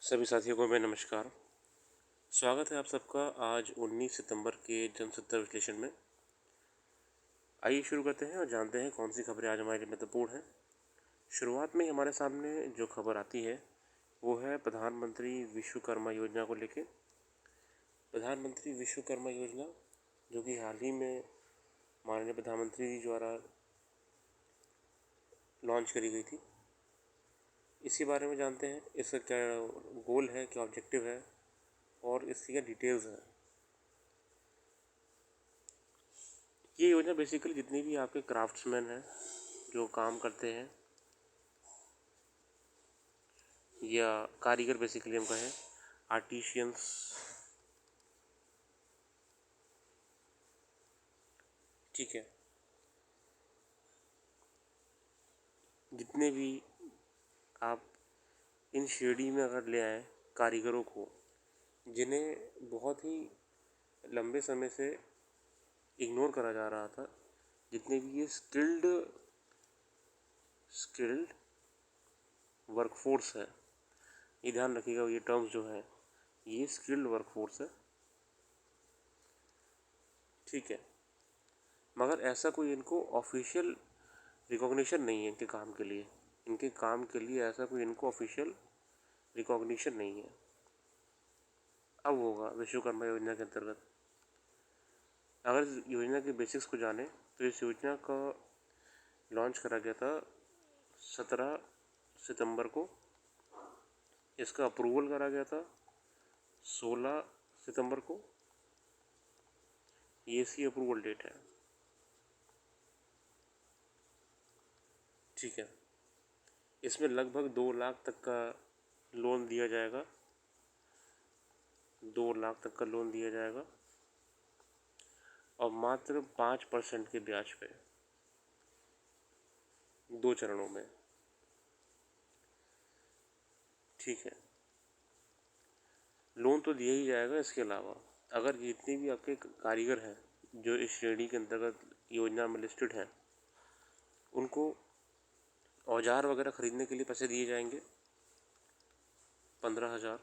सभी साथियों को मैं नमस्कार। स्वागत है आप सबका आज 19 सितंबर के जनसत्ता विश्लेषण में। आइए शुरू करते हैं और जानते हैं कौन सी खबरें आज हमारे लिए महत्वपूर्ण हैं। शुरुआत में हमारे सामने जो खबर आती है वो है प्रधानमंत्री विश्वकर्मा योजना को लेकर। प्रधानमंत्री विश्वकर्मा योजना जो कि हाल ही में माननीय प्रधानमंत्री जी द्वारा लॉन्च करी गई थी, इसके बारे में जानते हैं। इसका क्या गोल है, क्या ऑब्जेक्टिव है और इसकी क्या डिटेल्स हैं। ये योजना बेसिकली जितने भी आपके क्राफ्ट्समैन हैं जो काम करते हैं या कारीगर, बेसिकली हम कहें आर्टिशियंस, ठीक है, जितने भी आप इन श्रेणी में अगर ले आए कारीगरों को, जिन्हें बहुत ही लंबे समय से इग्नोर करा जा रहा था, जितने भी ये स्किल्ड वर्कफोर्स है, ये ध्यान रखिएगा, ये टर्म्स जो है ये स्किल्ड वर्कफोर्स है, ठीक है। मगर ऐसा कोई इनको ऑफिशियल रिकॉग्निशन नहीं है इनके काम के लिए। इनके काम के लिए ऐसा कोई इनको ऑफिशियल रिकॉग्निशन नहीं है। अब होगा विश्वकर्मा योजना के अंतर्गत। अगर इस योजना के बेसिक्स को जाने तो इस योजना का लॉन्च करा गया था 17 सितंबर को। इसका अप्रूवल करा गया था 16 सितंबर को। ये इसकी अप्रूवल डेट है, ठीक है। इसमें लगभग 2 लाख तक का लोन दिया जाएगा, 2 लाख तक का लोन दिया जाएगा और मात्र 5% के ब्याज पे, 2 चरणों में, ठीक है। लोन तो दिया ही जाएगा। इसके अलावा अगर जितने भी आपके कारीगर हैं जो इस श्रेणी के अंतर्गत योजना में लिस्टेड हैं, उनको औजार वगैरह ख़रीदने के लिए पैसे दिए जाएंगे 15,000,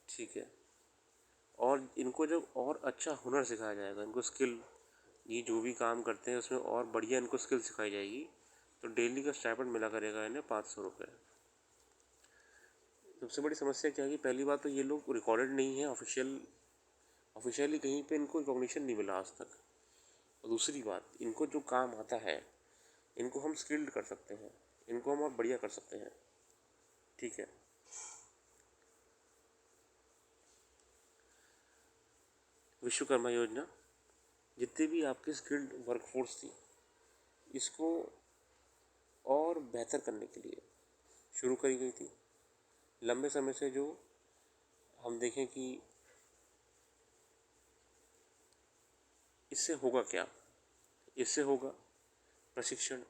ठीक है। और इनको जब और अच्छा हुनर सिखाया जाएगा, इनको स्किल, ये जो भी काम करते हैं उसमें और बढ़िया इनको स्किल सिखाई जाएगी, तो डेली का स्टाइपेंड मिला करेगा इन्हें 500 रुपये। सबसे बड़ी समस्या क्या है कि पहली बात तो ये लोग रिकॉर्डेड नहीं है ऑफिशियली कहीं पे इनको रिकॉग्निशन नहीं मिला आज तक। और दूसरी बात, इनको जो काम आता है इनको हम स्किल्ड कर सकते हैं, इनको हम और बढ़िया कर सकते हैं, ठीक है। विश्वकर्मा योजना जितने भी आपकी स्किल्ड वर्कफोर्स थी, इसको और बेहतर करने के लिए शुरू करी गई थी। लंबे समय से जो हम देखें कि इससे होगा क्या, इससे होगा प्रशिक्षण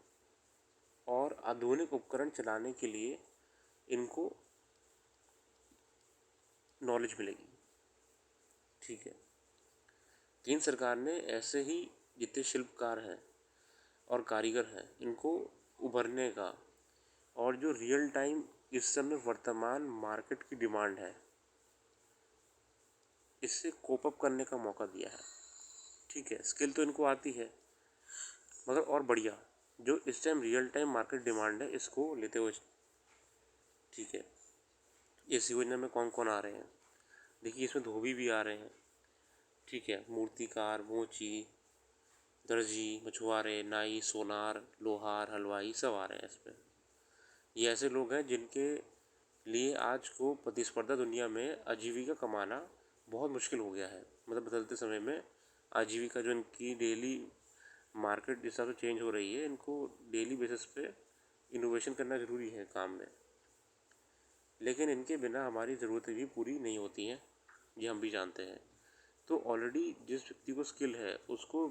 और आधुनिक उपकरण चलाने के लिए इनको नॉलेज मिलेगी, ठीक है। केंद्र सरकार ने ऐसे ही जितने शिल्पकार हैं और कारीगर हैं इनको उभरने का और जो रियल टाइम इस समय वर्तमान मार्केट की डिमांड है, इससे कोप अप करने का मौका दिया है, ठीक है। स्किल तो इनको आती है मगर और बढ़िया जो इस time real time market demand है इसको लेते हुए, ठीक है। इस योजना में कौन कौन आ रहे हैं देखिए, इसमें धोबी भी आ रहे हैं, ठीक है। मूर्तिकार, मोची, दर्जी, मछुआरे, नाई, सोनार, लोहार, हलवाई सब आ रहे हैं इसमें। ये ऐसे लोग हैं जिनके लिए आज को प्रतिस्पर्धा दुनिया में आजीविका कमाना बहुत मुश्किल हो गया है। मतलब बदलते समय में आजीविका जो इनकी डेली मार्केट जिस हिसाब से चेंज हो रही है, इनको डेली बेसिस पे इनोवेशन करना ज़रूरी है काम में। लेकिन इनके बिना हमारी ज़रूरतें भी पूरी नहीं होती हैं, ये हम भी जानते हैं। तो ऑलरेडी जिस व्यक्ति को स्किल है उसको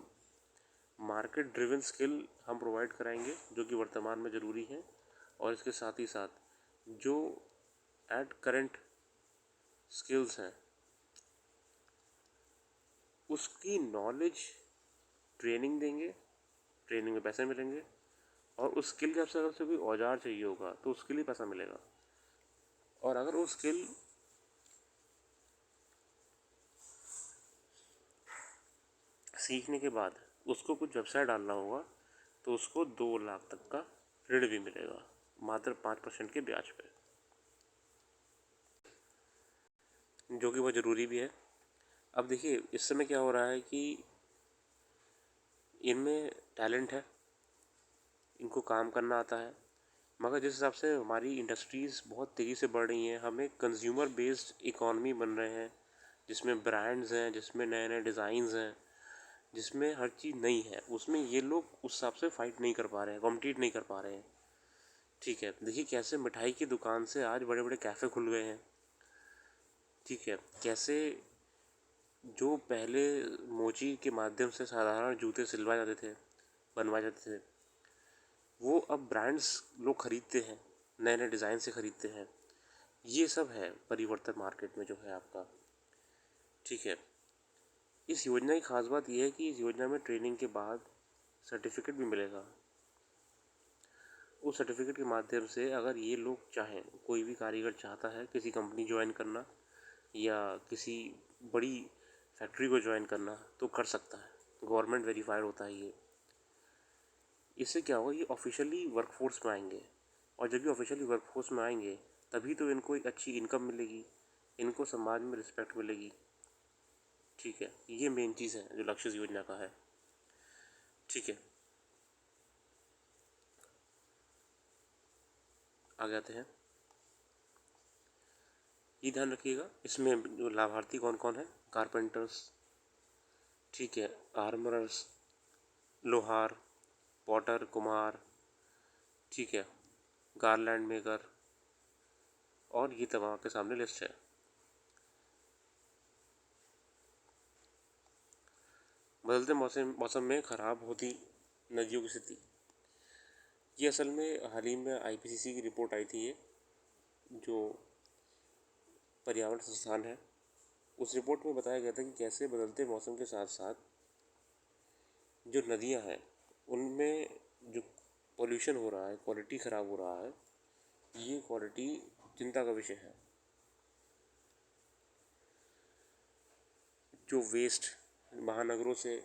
मार्केट ड्रिवन स्किल हम प्रोवाइड कराएंगे जो कि वर्तमान में ज़रूरी है। और इसके साथ ही साथ जो एट करंट स्किल्स हैं उसकी नॉलेज ट्रेनिंग देंगे, ट्रेनिंग में पैसे मिलेंगे और उस स्किल के हिसाब से अगर कोई औजार चाहिए होगा तो उसके लिए पैसा मिलेगा। और अगर वो स्किल सीखने के बाद उसको कुछ व्यवसाय डालना होगा तो उसको 2 लाख तक का ऋण भी मिलेगा, मात्र 5% के ब्याज पे, जो कि बहुत ज़रूरी भी है। अब देखिए इस समय क्या हो रहा है कि इनमें टैलेंट है, इनको काम करना आता है, मगर जिस हिसाब से हमारी इंडस्ट्रीज़ बहुत तेज़ी से बढ़ रही हैं, हमें कंज्यूमर बेस्ड इकॉनमी बन रहे हैं, जिसमें ब्रांड्स हैं, जिसमें नए नए डिज़ाइंस हैं, जिसमें हर चीज़ नई है, उसमें ये लोग उस हिसाब से फाइट नहीं कर पा रहे हैं, कॉम्पिटिट नहीं कर पा रहे हैं। ठीक है, देखिए कैसे मिठाई की दुकान से आज बड़े बड़े कैफ़े खुल गए हैं। ठीक है, कैसे जो पहले मोची के माध्यम से साधारण जूते सिलवाए जाते थे, बनवाए जाते थे, वो अब ब्रांड्स लोग खरीदते हैं, नए नए डिज़ाइन से खरीदते हैं। ये सब है परिवर्तन मार्केट में जो है आपका। ठीक है, इस योजना की खास बात यह है कि इस योजना में ट्रेनिंग के बाद सर्टिफिकेट भी मिलेगा। उस सर्टिफिकेट के माध्यम से अगर ये लोग चाहें, कोई भी कारीगर चाहता है किसी कंपनी ज्वाइन करना या किसी बड़ी फैक्ट्री को ज्वाइन करना, तो कर सकता है, गवर्नमेंट वेरीफाइड होता है ये। इससे क्या होगा, ये ऑफिशियली वर्कफोर्स में आएंगे, और जब ये ऑफिशियली वर्कफोर्स में आएंगे तभी तो इनको एक अच्छी इनकम मिलेगी, इनको समाज में रिस्पेक्ट मिलेगी। ठीक है, ये मेन चीज़ है जो लक्ष्य इस योजना का है। ठीक है, आगे आते हैं। ये ध्यान रखिएगा, इसमें जो लाभार्थी कौन कौन है, कारपेंटर्स, ठीक है, आर्मरर्स, लोहार, पॉटर, कुम्हार, ठीक है, गारलैंड मेकर, और ये तमाम आपके सामने लिस्ट है। बदलते मौसम में ख़राब होती नदियों की स्थिति, ये असल में हाल ही में आईपीसीसी की रिपोर्ट आई थी, ये जो पर्यावरण संस्थान है, उस रिपोर्ट में बताया गया था कि कैसे बदलते मौसम के साथ साथ जो नदियां हैं उनमें जो पोल्यूशन हो रहा है, क्वालिटी ख़राब हो रहा है, ये क्वालिटी चिंता का विषय है। जो वेस्ट महानगरों से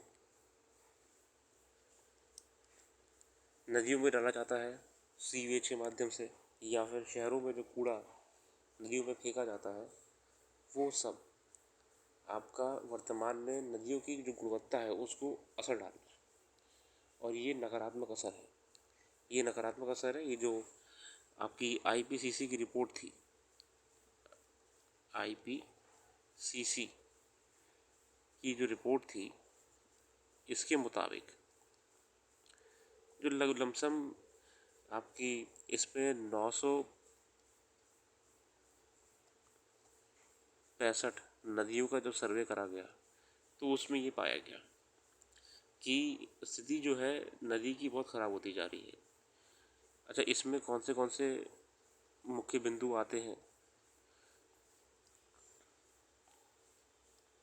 नदियों में डाला जाता है सीवेज के माध्यम से, या फिर शहरों में जो कूड़ा नदियों में फेंका जाता है, वो सब आपका वर्तमान में नदियों की जो गुणवत्ता है उसको असर डाल रहा है, और ये नकारात्मक असर है। ये नकारात्मक असर है, ये जो आपकी आईपीसीसी की रिपोर्ट थी, आईपीसीसी की जो रिपोर्ट थी, इसके मुताबिक जो लमसम आपकी इसमें 965 नदियों का जो सर्वे करा गया, तो उसमें ये पाया गया कि स्थिति जो है नदी की बहुत ख़राब होती जा रही है। अच्छा, इसमें कौन से मुख्य बिंदु आते हैं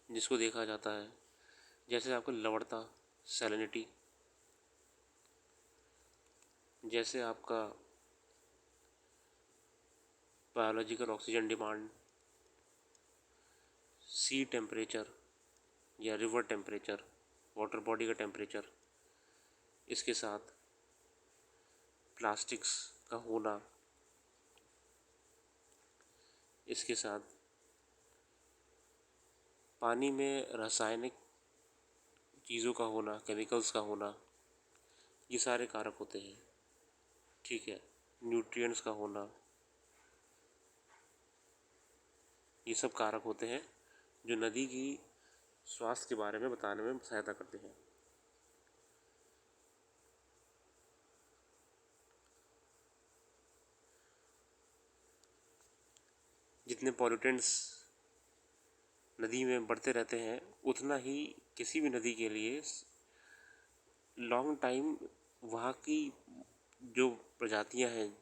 जिसको देखा जाता है, जैसे आपका लवणता, सैलिनिटी, जैसे आपका बायोलॉजिकल ऑक्सीजन डिमांड, सी टेम्परेचर या रिवर टेम्परेचर, वाटर बॉडी का टेम्परेचर, इसके साथ प्लास्टिक्स का होना, इसके साथ पानी में रासायनिक चीज़ों का होना, केमिकल्स का होना, ये सारे कारक होते हैं। ठीक है, न्यूट्रिएंट्स का होना, ये सब कारक होते हैं जो नदी की स्वास्थ्य के बारे में बताने में सहायता करते हैं। जितने पॉल्यूटेंट्स नदी में बढ़ते रहते हैं, उतना ही किसी भी नदी के लिए लॉन्ग टाइम वहाँ की जो प्रजातियाँ हैं,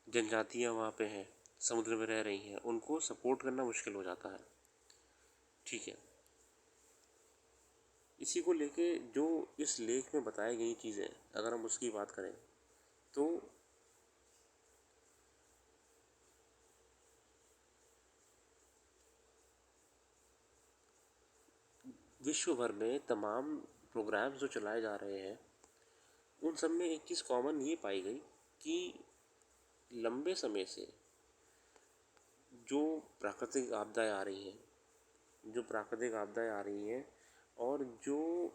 जनजातियाँ वहाँ पे हैं, समुद्र में रह रही हैं, उनको सपोर्ट करना मुश्किल हो जाता है। ठीक है, इसी को लेके जो इस लेख में बताई गई चीज़ें, अगर हम उसकी बात करें तो विश्व भर में तमाम प्रोग्राम्स जो चलाए जा रहे हैं उन सब में एक चीज़ कॉमन ये पाई गई कि लंबे समय से जो प्राकृतिक आपदाएं आ रही हैं, जो प्राकृतिक आपदाएं आ रही हैं और जो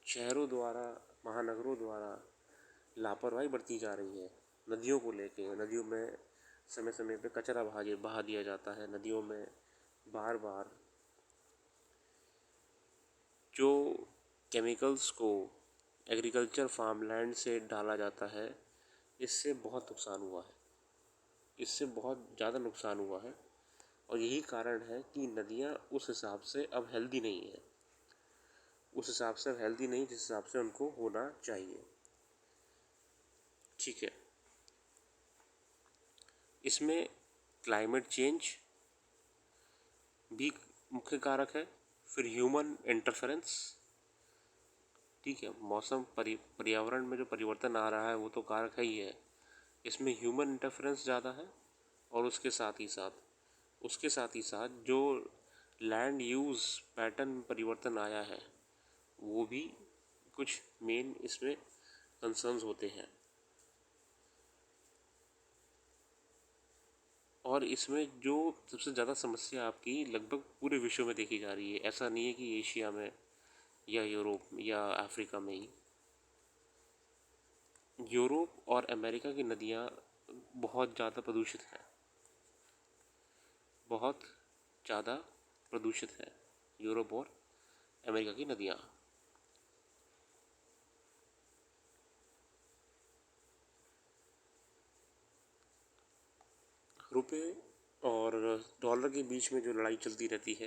शहरों द्वारा, महानगरों द्वारा लापरवाही बरती जा रही है नदियों को लेके, नदियों में समय समय पे कचरा बहा दिया जाता है, नदियों में बार बार जो केमिकल्स को एग्रीकल्चर फार्मलैंड से डाला जाता है, इससे बहुत नुकसान हुआ है, इससे बहुत ज़्यादा नुकसान हुआ है। और यही कारण है कि नदियाँ उस हिसाब से अब हेल्दी नहीं है, उस हिसाब से अब हेल्दी नहीं जिस हिसाब से उनको होना चाहिए। ठीक है, इसमें क्लाइमेट चेंज भी मुख्य कारक है, फिर ह्यूमन इंटरफेरेंस। ठीक है, मौसम पर्यावरण में जो परिवर्तन आ रहा है वो तो कारक है ही है, इसमें ह्यूमन इंटरफेरेंस ज़्यादा है। और उसके साथ ही साथ जो लैंड यूज़ पैटर्न परिवर्तन आया है वो भी कुछ मेन इसमें कंसर्न्स होते हैं। और इसमें जो सबसे ज़्यादा समस्या आपकी लगभग पूरे विश्व में देखी जा रही है, ऐसा नहीं है कि एशिया में या यूरोप या अफ्रीका में ही। यूरोप और अमेरिका की नदियाँ बहुत ज़्यादा प्रदूषित हैं, बहुत ज़्यादा प्रदूषित है यूरोप और अमेरिका की नदियाँ। रुपए और डॉलर के बीच में जो लड़ाई चलती रहती है,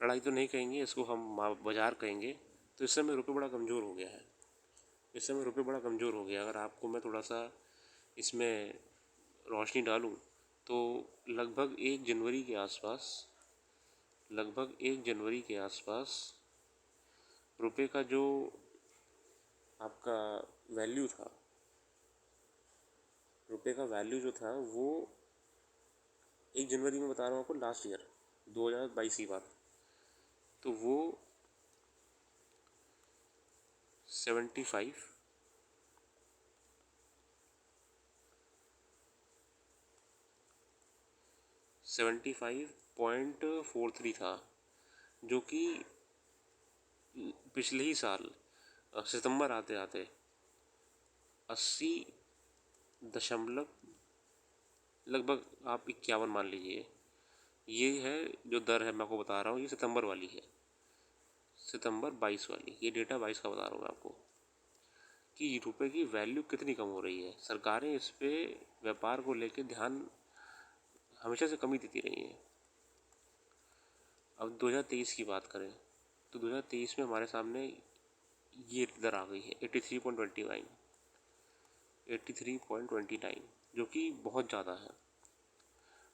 लड़ाई तो नहीं कहेंगे इसको, हम बाजार कहेंगे, तो इस समय रुपये बड़ा कमज़ोर हो गया है, इस समय रुपये बड़ा कमज़ोर हो गया। अगर आपको मैं थोड़ा सा इसमें रोशनी डालूं तो लगभग 1 जनवरी के आसपास रुपये का जो आपका वैल्यू था, रुपये का वैल्यू जो था वो 1 जनवरी में बता रहा हूँ आपको, लास्ट ईयर 2022 की बात, तो वो 75 75.43 था, जो कि पिछले ही साल सितंबर आते आते 80 लगभग आप 51 मान लीजिए, ये है जो दर है मैं आपको बता रहा हूँ, ये सितंबर वाली है, सितंबर 22 वाली, ये डेटा 22 का बता रहा हूँ मैं आपको कि रुपए की वैल्यू कितनी कम हो रही है। सरकारें इस पे व्यापार को लेकर ध्यान हमेशा से कमी देती रही हैं। अब 2023 की बात करें तो 2023 में हमारे सामने ये दर आ गई है 83.29, जो कि बहुत ज़्यादा है।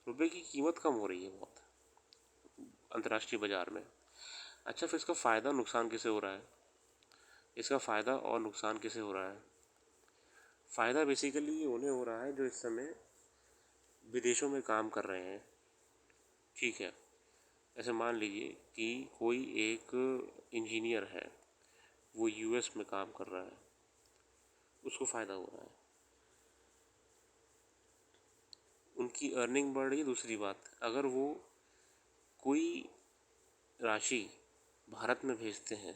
रुपए की कीमत कम हो रही है बहुत अंतर्राष्ट्रीय बाज़ार में। अच्छा, फिर इसका फ़ायदा नुकसान किसे हो रहा है? इसका फ़ायदा और नुकसान किसे हो रहा है? फ़ायदा बेसिकली उन्हें हो रहा है जो इस समय विदेशों में काम कर रहे हैं। ठीक है, ऐसे मान लीजिए कि कोई एक इंजीनियर है, वो यूएस में काम कर रहा है, उसको फ़ायदा हो रहा है, उनकी अर्निंग बढ़ रही है। दूसरी बात, अगर वो कोई राशि भारत में भेजते हैं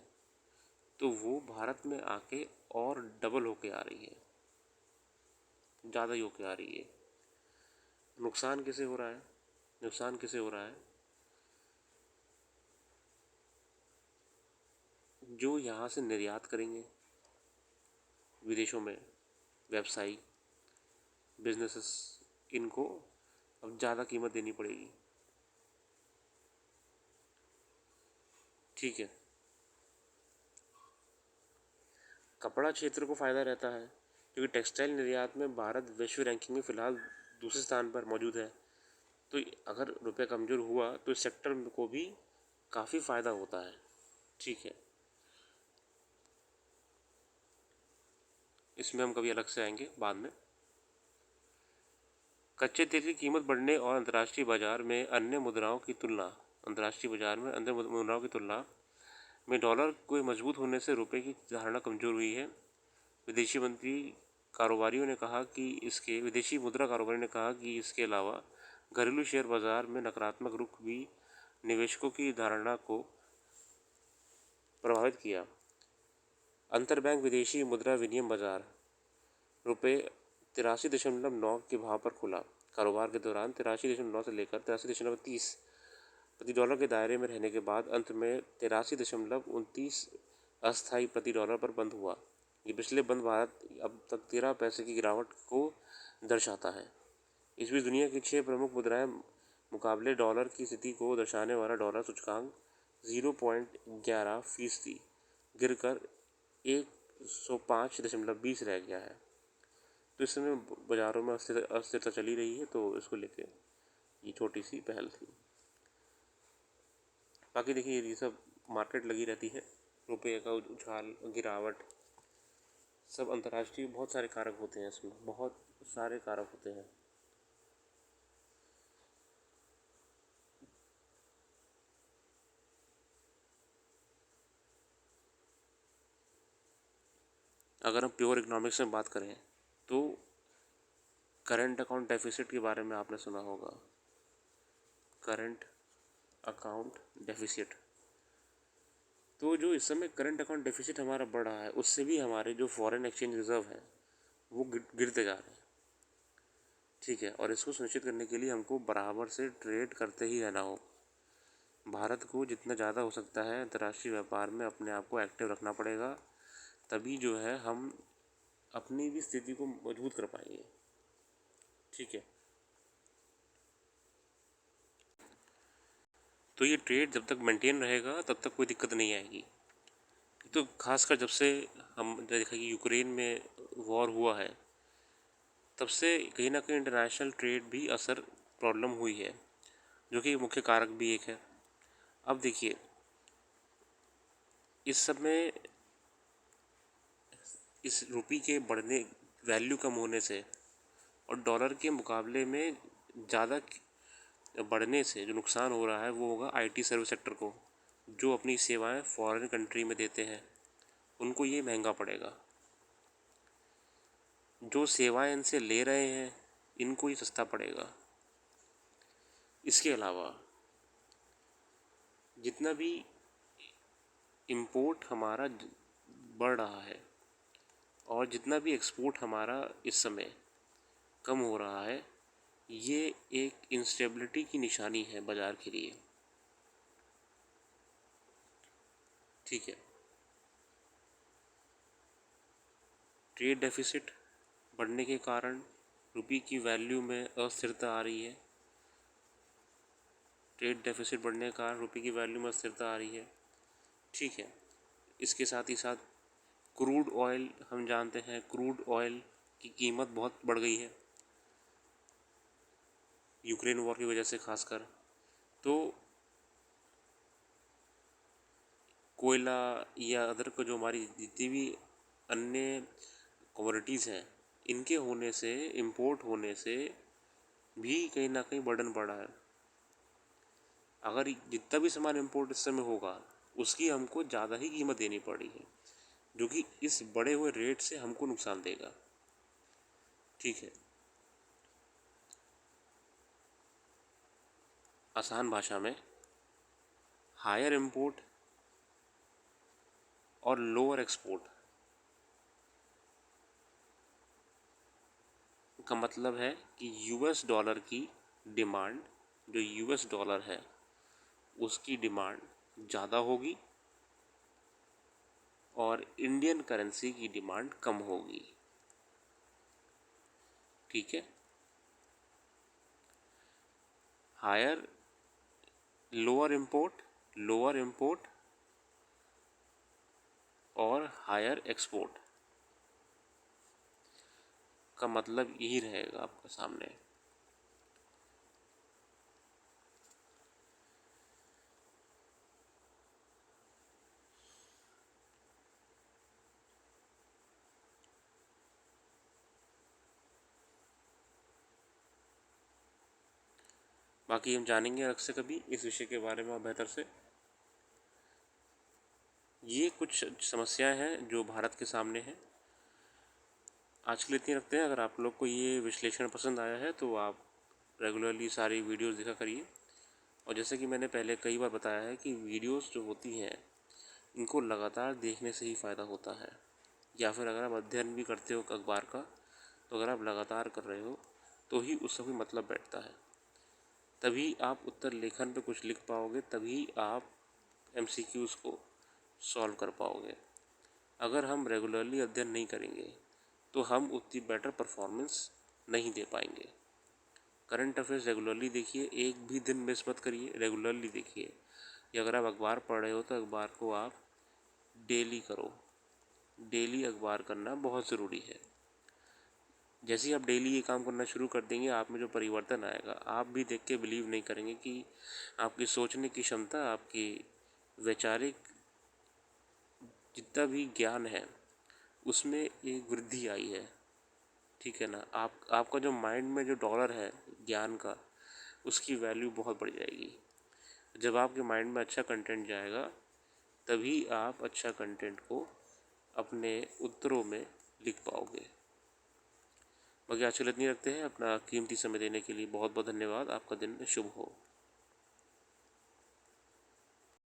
तो वो भारत में आके और डबल होके आ रही है, ज़्यादा ही होके आ रही है। नुकसान किसे हो रहा है? नुकसान किसे हो रहा है? जो यहाँ से निर्यात करेंगे विदेशों में, व्यवसायी, बिजनेसेस, इनको अब ज़्यादा कीमत देनी पड़ेगी। ठीक है, कपड़ा क्षेत्र को फ़ायदा रहता है क्योंकि टेक्सटाइल निर्यात में भारत विश्व रैंकिंग में फ़िलहाल दूसरे स्थान पर मौजूद है। तो अगर रुपया कमज़ोर हुआ तो इस सेक्टर को भी काफ़ी फ़ायदा होता है। ठीक है, इसमें हम कभी अलग से आएंगे बाद में। कच्चे तेल की कीमत बढ़ने और अंतर्राष्ट्रीय बाजार में अन्य मुद्राओं की तुलना अंतर्राष्ट्रीय बाजार में अन्य मुद्राओं की तुलना में डॉलर के मजबूत होने से रुपए की धारणा कमजोर हुई है। विदेशी मुद्रा कारोबारी ने कहा कि इसके अलावा घरेलू शेयर बाजार में नकारात्मक रुख भी निवेशकों की धारणा को प्रभावित किया। अंतरबैंक विदेशी मुद्रा विनिमय बाजार रुपये 83.9 के भाव पर खुला। कारोबार के दौरान 83.9 से लेकर 83.30 प्रति डॉलर के दायरे में रहने के बाद अंत में 83.29 अस्थायी प्रति डॉलर पर बंद हुआ। ये पिछले बंद भारत अब तक 13 पैसे की गिरावट को दर्शाता है। इस बीच दुनिया की 6 प्रमुख मुद्राएं मुकाबले डॉलर की स्थिति को दर्शाने वाला डॉलर सूचकांक 0.11% गिरकर 105.20 रह गया है। तो इस समय बाज़ारों में अस्थिरता चली रही है, तो इसको लेके ये छोटी सी पहल थी। बाकी देखिए ये सब मार्केट लगी रहती है, रुपये का उछाल गिरावट सब अंतर्राष्ट्रीय बहुत सारे कारक होते हैं, इसमें बहुत सारे कारक होते हैं। अगर हम प्योर इकोनॉमिक्स में बात करें तो करंट अकाउंट डेफिसिट के बारे में आपने सुना होगा। करंट अकाउंट डेफिसिट, तो जो इस समय करंट अकाउंट डेफिसिट हमारा बढ़ रहा है, उससे भी हमारे जो फॉरेन एक्सचेंज रिजर्व है वो गिरते जा रहे हैं। ठीक है, और इसको सुनिश्चित करने के लिए हमको बराबर से ट्रेड करते ही रहना हो। भारत को जितना ज़्यादा हो सकता है अंतर्राष्ट्रीय व्यापार में अपने आप को एक्टिव रखना पड़ेगा, तभी जो है हम अपनी भी स्थिति को मजबूत कर पाएंगे। ठीक है, तो ये ट्रेड जब तक मेंटेन रहेगा तब तक कोई दिक्कत नहीं आएगी। तो खासकर जब से हम देखा कि यूक्रेन में वॉर हुआ है, तब से कहीं ना कहीं इंटरनेशनल ट्रेड भी असर प्रॉब्लम हुई है, जो कि मुख्य कारक भी एक है। अब देखिए इस समय इस रुपये के बढ़ने, वैल्यू कम होने से और डॉलर के मुकाबले में ज़्यादा बढ़ने से जो नुकसान हो रहा है वो होगा आईटी सर्विस सेक्टर को, जो अपनी सेवाएं फॉरेन कंट्री में देते हैं, उनको ये महंगा पड़ेगा। जो सेवाएं इनसे ले रहे हैं इनको ये सस्ता पड़ेगा। इसके अलावा जितना भी इंपोर्ट हमारा बढ़ रहा है और जितना भी एक्सपोर्ट हमारा इस समय कम हो रहा है, ये एक इंस्टेबिलिटी की निशानी है बाज़ार के लिए। ठीक है, ट्रेड डेफिसिट बढ़ने के कारण रुपये की वैल्यू में अस्थिरता आ रही है। ट्रेड डेफिसिट बढ़ने के कारण रुपये की वैल्यू में अस्थिरता आ रही है। ठीक है, इसके साथ ही साथ क्रूड ऑयल, हम जानते हैं क्रूड ऑयल की कीमत बहुत बढ़ गई है यूक्रेन वॉर की वजह से खासकर। तो कोयला या अदर को जो हमारी जितनी भी अन्य कमोडिटीज़ हैं, इनके होने से, इंपोर्ट होने से भी कहीं ना कहीं बर्डन बढ़ा है। अगर जितना भी सामान इंपोर्ट इस समय होगा उसकी हमको ज़्यादा ही कीमत देनी पड़ी है, जो कि इस बढ़े हुए रेट से हमको नुकसान देगा। ठीक है, आसान भाषा में हायर इंपोर्ट और लोअर एक्सपोर्ट का मतलब है कि यूएस डॉलर की डिमांड, जो यूएस डॉलर है उसकी डिमांड ज़्यादा होगी और इंडियन करेंसी की डिमांड कम होगी। ठीक है, हायर लोअर इंपोर्ट और हायर एक्सपोर्ट का मतलब यही रहेगा आपके सामने। बाकी हम जानेंगे अलग से कभी इस विषय के बारे में और बेहतर से। ये कुछ समस्याएं हैं जो भारत के सामने हैं। आज के लिए इतनी रखते हैं। अगर आप लोग को ये विश्लेषण पसंद आया है तो आप रेगुलरली सारी वीडियोस देखा करिए। और जैसे कि मैंने पहले कई बार बताया है कि वीडियोस जो होती हैं इनको लगातार देखने से ही फ़ायदा होता है। या फिर अगर आप अध्ययन भी करते हो अखबार का, तो अगर आप लगातार कर रहे हो तो ही उसका कोई मतलब बैठता है। तभी आप उत्तर लेखन पे कुछ लिख पाओगे, तभी आप एमसीक्यूज़ को सॉल्व कर पाओगे। अगर हम रेगुलरली अध्ययन नहीं करेंगे तो हम उतनी बेटर परफॉर्मेंस नहीं दे पाएंगे। करंट अफेयर्स रेगुलरली देखिए, एक भी दिन मिस मत करिए, रेगुलरली देखिए। या अगर आप अखबार पढ़ रहे हो तो अखबार को आप डेली करो। डेली अखबार करना बहुत ज़रूरी है। जैसे ही आप डेली ये काम करना शुरू कर देंगे, आप में जो परिवर्तन आएगा आप भी देख के बिलीव नहीं करेंगे कि आपकी सोचने की क्षमता, आपकी वैचारिक जितना भी ज्ञान है उसमें एक वृद्धि आई है। ठीक है ना। आपका जो माइंड में जो डॉलर है ज्ञान का, उसकी वैल्यू बहुत बढ़ जाएगी। जब आपके माइंड में अच्छा कंटेंट जाएगा तभी आप अच्छा कंटेंट को अपने उत्तरों में लिख पाओगे। बाकी आज के लिए इतनी रखते हैं। अपना कीमती समय देने के लिए बहुत बहुत धन्यवाद। आपका दिन शुभ हो।